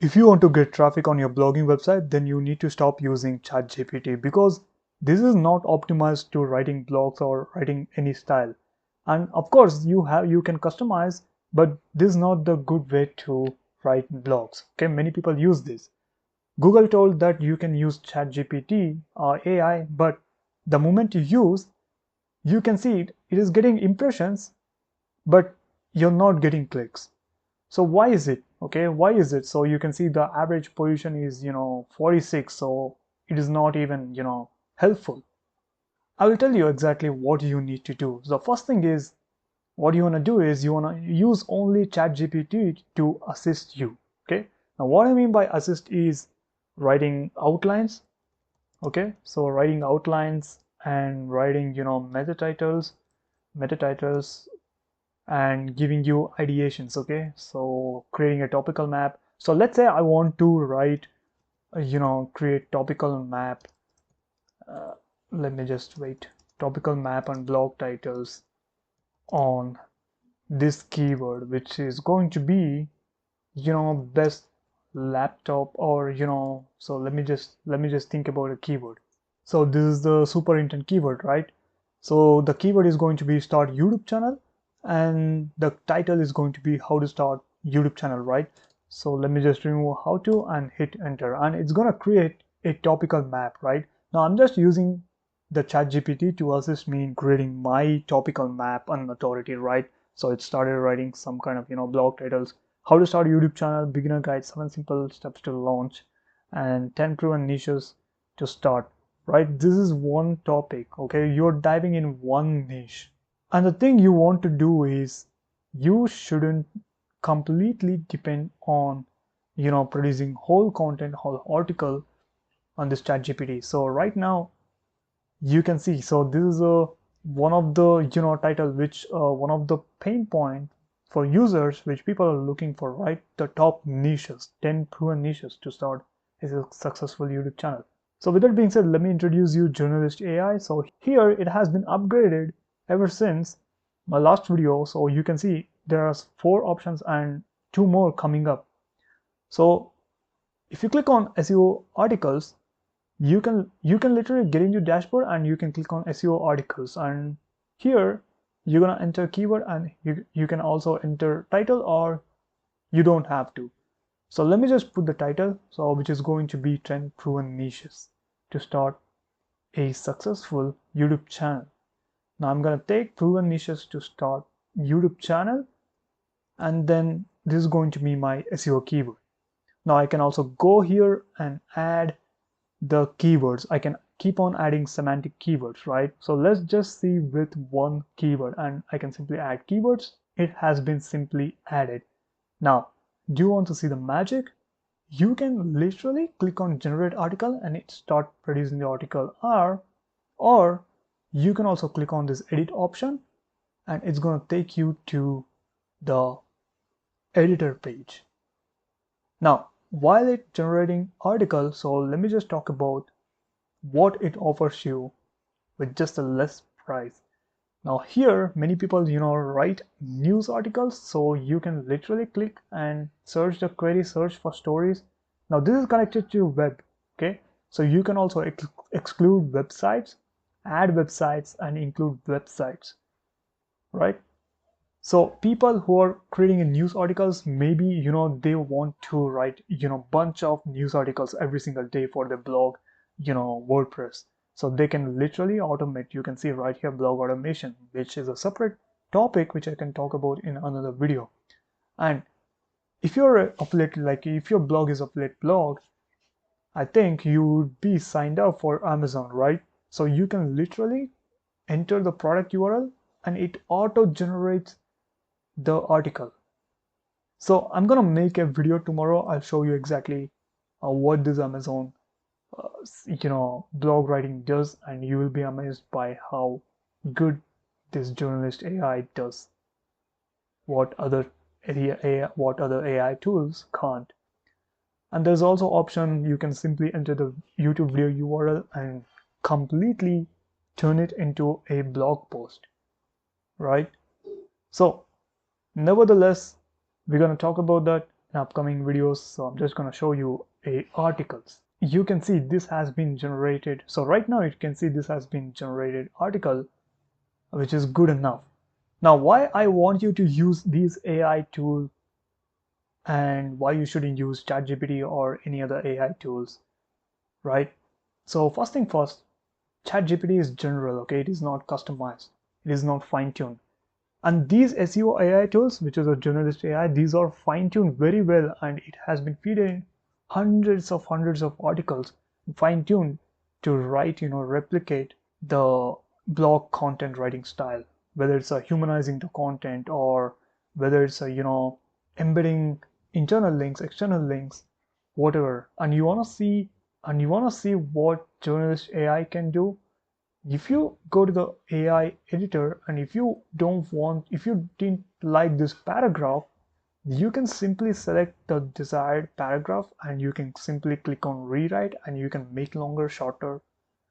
If you want to get traffic on your blogging website, then you need to stop using ChatGPT because this is not optimized to writing blogs or writing any style. And of course, you can customize, but this is not the good way to write blogs. Okay, many people use this. Google told that you can use ChatGPT or AI, but the moment you use, you can see it is getting impressions, but you're not getting clicks. So why is it? Okay, why is it? So you can see the average position is 46, so it is not even helpful. I will tell you exactly what you need to do. So the first thing is, what you want to do is you want to use only ChatGPT to assist you. Okay, now what I mean by assist is writing outlines. Okay, so writing outlines and writing meta titles and giving you ideations. Okay, so creating a topical map. So let's say I want to write create topical map. Let me just wait. Topical map and blog titles on this keyword, which is going to be best laptop, or so let me just think about a keyword. So this is the super intent keyword, right? So the keyword is going to be start YouTube channel, and the title is going to be how to start YouTube channel, right? So let me just remove how to and hit enter, and it's gonna create a topical map, right? Now I'm just using the ChatGPT to assist me in creating my topical map and authority, right? So it started writing some kind of blog titles: how to start YouTube channel, beginner guide, 7 simple steps to launch, and 10 proven niches to start, right? This is one topic. Okay, you're diving in one niche, and the thing you want to do is you shouldn't completely depend on producing whole content, whole article on this chat gpt. So right now you can see, so this is a one of the title which one of the pain point for users which people are looking for, right? The top niches, 10 proven niches to start a successful YouTube channel. So with that being said, let me introduce you Journalist AI. So here it has been upgraded ever since my last video. So you can see there are 4 options and 2 more coming up. So if you click on SEO articles, you can literally get into dashboard and you can click on SEO articles, and here you're gonna enter keyword, and you can also enter title, or you don't have to. So let me just put the title, so which is going to be 10 proven niches to start a successful YouTube channel. Now I'm gonna take proven niches to start YouTube channel, and then this is going to be my SEO keyword. Now I can also go here and add the keywords. I can keep on adding semantic keywords, right? So let's just see with one keyword, and I can simply add keywords. It has been simply added. Now, do you want to see the magic? You can literally click on generate article and it start producing the article, or you can also click on this edit option and it's going to take you to the editor page. Now, while it's generating article, so let me just talk about what it offers you with just a less price. Now here many people write news articles, so you can literally click and search the query, search for stories. Now this is connected to web. Okay, so you can also exclude websites, add websites, and include websites, right? So people who are creating news articles, maybe they want to write bunch of news articles every single day for their blog, WordPress. So they can literally automate. You can see right here blog automation, which is a separate topic which I can talk about in another video. And if you're an affiliate, like if your blog is affiliate blog, I think you would be signed up for Amazon, right? So you can literally enter the product URL and it auto generates the article. So I'm gonna make a video tomorrow. I'll show you exactly what this Amazon blog writing does, and you will be amazed by how good this journalist AI does, what other AI tools can't. And there's also option you can simply enter the YouTube video URL and completely turn it into a blog post, right? So nevertheless, we're going to talk about that in upcoming videos. So I'm just going to show you a articles. You can see this has been generated. So right now you can see this has been generated article, which is good enough. Now, why I want you to use these AI tool and why you shouldn't use ChatGPT or any other AI tools, right? So first thing first, ChatGPT is general, okay? It is not customized. It is not fine-tuned. And these SEO AI tools, which is a journalist AI, these are fine-tuned very well, and it has been feeding hundreds of articles, fine-tuned to write, replicate the blog content writing style, whether it's a humanizing the content or whether it's a, embedding internal links, external links, whatever. And you want to see what journalist AI can do. If you go to the AI editor and if you didn't like this paragraph, you can simply select the desired paragraph and you can simply click on rewrite and you can make longer, shorter,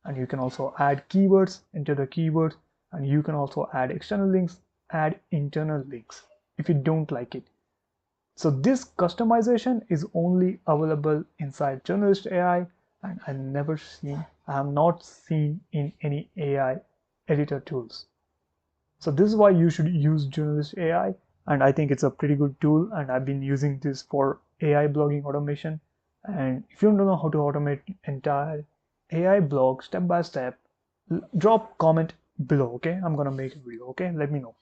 and you can also add keywords, enter the keywords, and you can also add external links, add internal links if you don't like it. So this customization is only available inside Journalist AI, and I have not seen in any AI editor tools. So this is why you should use Journalist AI, and I think it's a pretty good tool, and I've been using this for AI blogging automation. And if you don't know how to automate entire AI blog step by step, drop comment below, okay? I'm gonna make a video, okay? Let me know.